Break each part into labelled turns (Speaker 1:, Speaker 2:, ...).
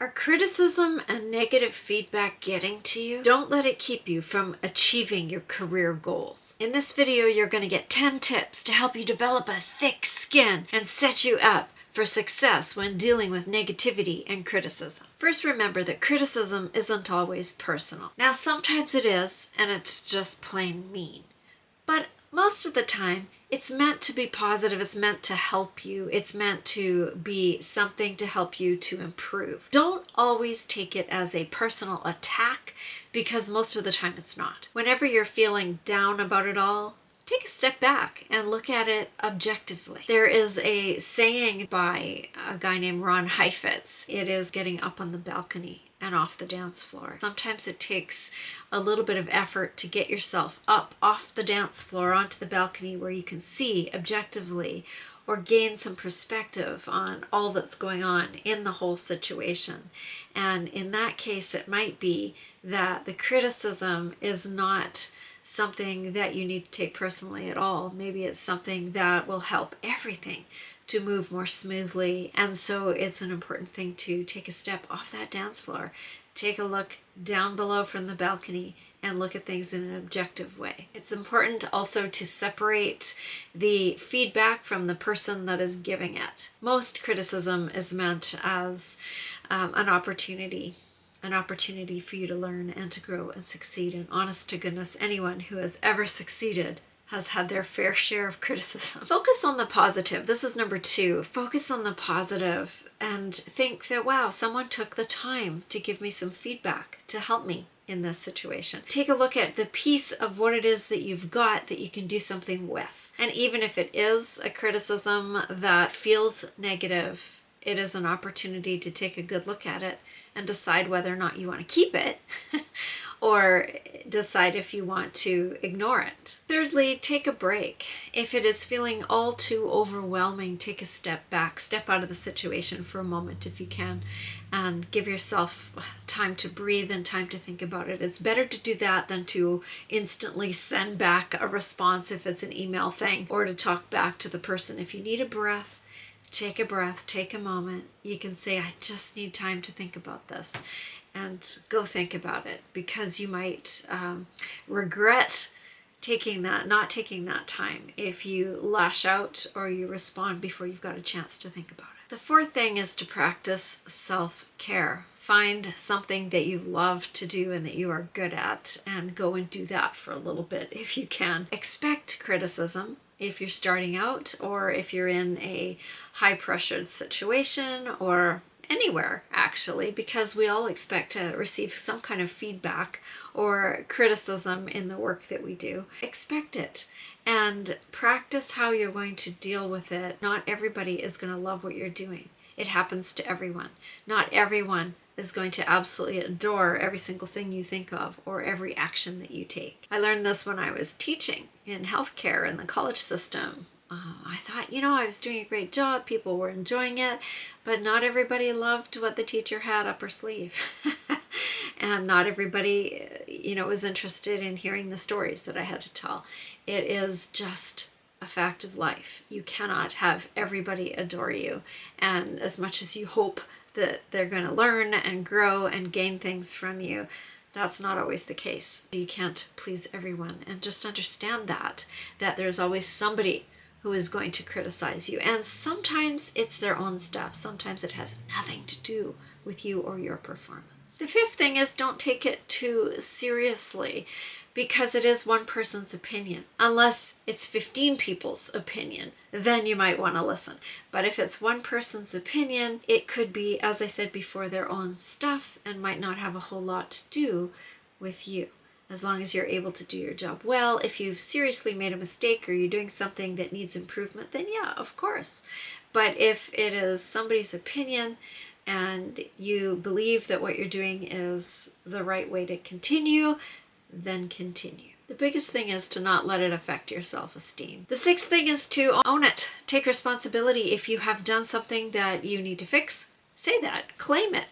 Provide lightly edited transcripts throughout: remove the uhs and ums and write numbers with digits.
Speaker 1: Are criticism and negative feedback getting to you? Don't let it keep you from achieving your career goals. In this video, you're going to get 10 tips to help you develop a thick skin and set you up for success when dealing with negativity and criticism. First, remember that criticism isn't always personal. Now, sometimes it is, and it's just plain mean. But most of the time, it's meant to be positive, it's meant to help you, it's meant to be something to help you to improve. Don't always take it as a personal attack, because most of the time it's not. Whenever you're feeling down about it all, take a step back and look at it objectively. There is a saying by a guy named Ron Heifetz. It is getting up on the balcony and off the dance floor. Sometimes it takes a little bit of effort to get yourself up off the dance floor onto the balcony where you can see objectively or gain some perspective on all that's going on in the whole situation. And in that case, it might be that the criticism is not something that you need to take personally at all. Maybe it's something that will help everything to move more smoothly. And so it's an important thing to take a step off that dance floor, take a look down below from the balcony, and look at things in an objective way. It's important also to separate the feedback from the person that is giving it. Most criticism is meant as an opportunity for you to learn and to grow and succeed. And honest to goodness, anyone who has ever succeeded has had their fair share of criticism. Focus on the positive. This is number 2. Focus on the positive and think that, wow, someone took the time to give me some feedback to help me in this situation. Take a look at the piece of what it is that you've got that you can do something with. And even if it is a criticism that feels negative, it is an opportunity to take a good look at it and decide whether or not you want to keep it or decide if you want to ignore it. Thirdly, take a break. If it is feeling all too overwhelming, take a step back, step out of the situation for a moment if you can, and give yourself time to breathe and time to think about it. It's better to do that than to instantly send back a response if it's an email thing, or to talk back to the person. If you need a breath, take a moment. You can say, I just need time to think about this, and go think about it, because you might regret not taking that time if you lash out or you respond before you've got a chance to think about it. The fourth thing is to practice self-care. Find something that you love to do and that you are good at, and go and do that for a little bit if you can. Expect criticism if you're starting out, or if you're in a high-pressured situation, or anywhere actually, because we all expect to receive some kind of feedback or criticism in the work that we do. Expect it and practice how you're going to deal with it. Not everybody is going to love what you're doing. It happens to everyone. Not everyone is going to absolutely adore every single thing you think of or every action that you take. I learned this when I was teaching in healthcare in the college system. I thought, I was doing a great job. People were enjoying it, but not everybody loved what the teacher had up her sleeve. And not everybody, was interested in hearing the stories that I had to tell. It is just a fact of life. You cannot have everybody adore you. And as much as you hope that they're going to learn and grow and gain things from you, that's not always the case. You can't please everyone. And just understand that there's always somebody who is going to criticize you. And sometimes it's their own stuff. Sometimes it has nothing to do with you or your performance. The fifth thing is, don't take it too seriously, because it is one person's opinion. Unless it's 15 people's opinion, then you might want to listen. But if it's one person's opinion, it could be, as I said before, their own stuff and might not have a whole lot to do with you. As long as you're able to do your job well. If you've seriously made a mistake or you're doing something that needs improvement, then yeah, of course. But if it is somebody's opinion and you believe that what you're doing is the right way to continue, then continue. The biggest thing is to not let it affect your self-esteem. The sixth thing is to own it. Take responsibility. If you have done something that you need to fix, say that. Claim it.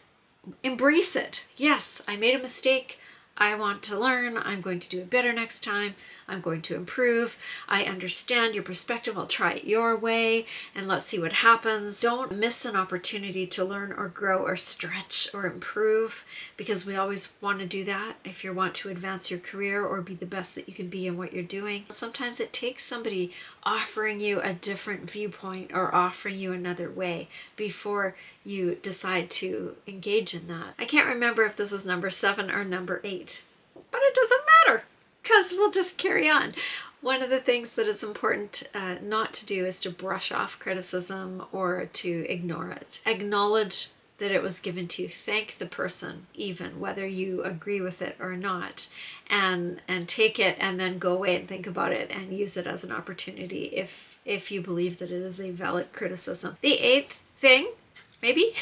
Speaker 1: Embrace it. Yes, I made a mistake. I want to learn. I'm going to do it better next time. I'm going to improve. I understand your perspective. I'll try it your way and let's see what happens. Don't miss an opportunity to learn or grow or stretch or improve, because we always want to do that if you want to advance your career or be the best that you can be in what you're doing. Sometimes it takes somebody offering you a different viewpoint or offering you another way before you decide to engage in that. I can't remember if this is number 7 or number 8, but it doesn't matter because we'll just carry on. One of the things that is important not to do is to brush off criticism or to ignore it. Acknowledge that it was given to you. Thank the person, even whether you agree with it or not, and take it and then go away and think about it and use it as an opportunity if you believe that it is a valid criticism. The 8th thing, maybe,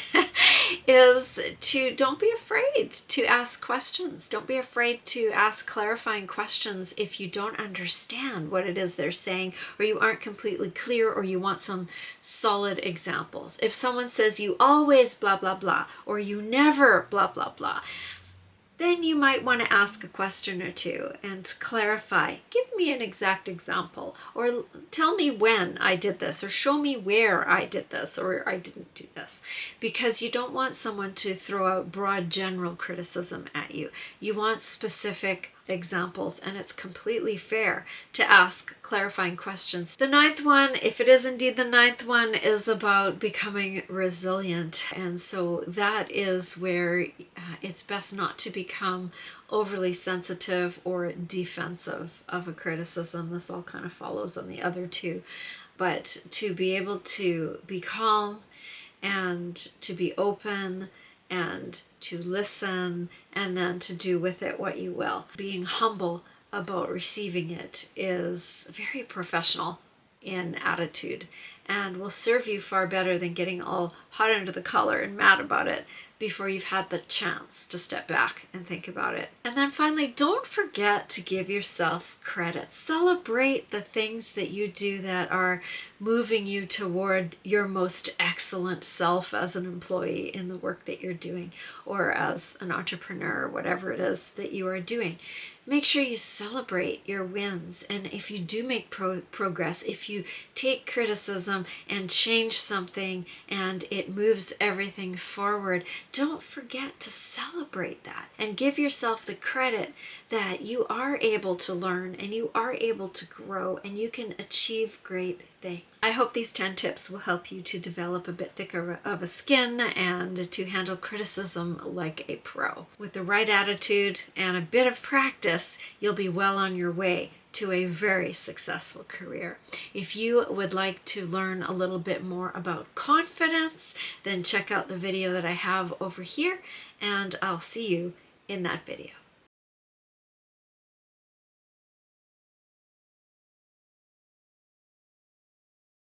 Speaker 1: is to don't be afraid to ask questions. Don't be afraid to ask clarifying questions if you don't understand what it is they're saying, or you aren't completely clear, or you want some solid examples. If someone says you always blah blah blah, or you never blah blah blah, then you might want to ask a question or two and clarify. Give me an exact example, or tell me when I did this, or show me where I did this or I didn't do this, because you don't want someone to throw out broad general criticism at you. You want specific examples, and it's completely fair to ask clarifying questions. The 9th one, if it is indeed the 9th one, is about becoming resilient. And so that is where it's best not to become overly sensitive or defensive of a criticism. This all kind of follows on the other two, but to be able to be calm and to be open and to listen, and then to do with it what you will. Being humble about receiving it is very professional in attitude and will serve you far better than getting all hot under the collar and mad about it before you've had the chance to step back and think about it. And then finally, don't forget to give yourself credit. Celebrate the things that you do that are moving you toward your most excellent self as an employee in the work that you're doing, or as an entrepreneur, whatever it is that you are doing. Make sure you celebrate your wins. And if you do make progress, if you take criticism and change something and it moves everything forward, don't forget to celebrate that and give yourself the credit that you are able to learn and you are able to grow and you can achieve great things. I hope these 10 tips will help you to develop a bit thicker of a skin and to handle criticism like a pro. With the right attitude and a bit of practice, you'll be well on your way to a very successful career. If you would like to learn a little bit more about confidence, then check out the video that I have over here, and I'll see you in that video.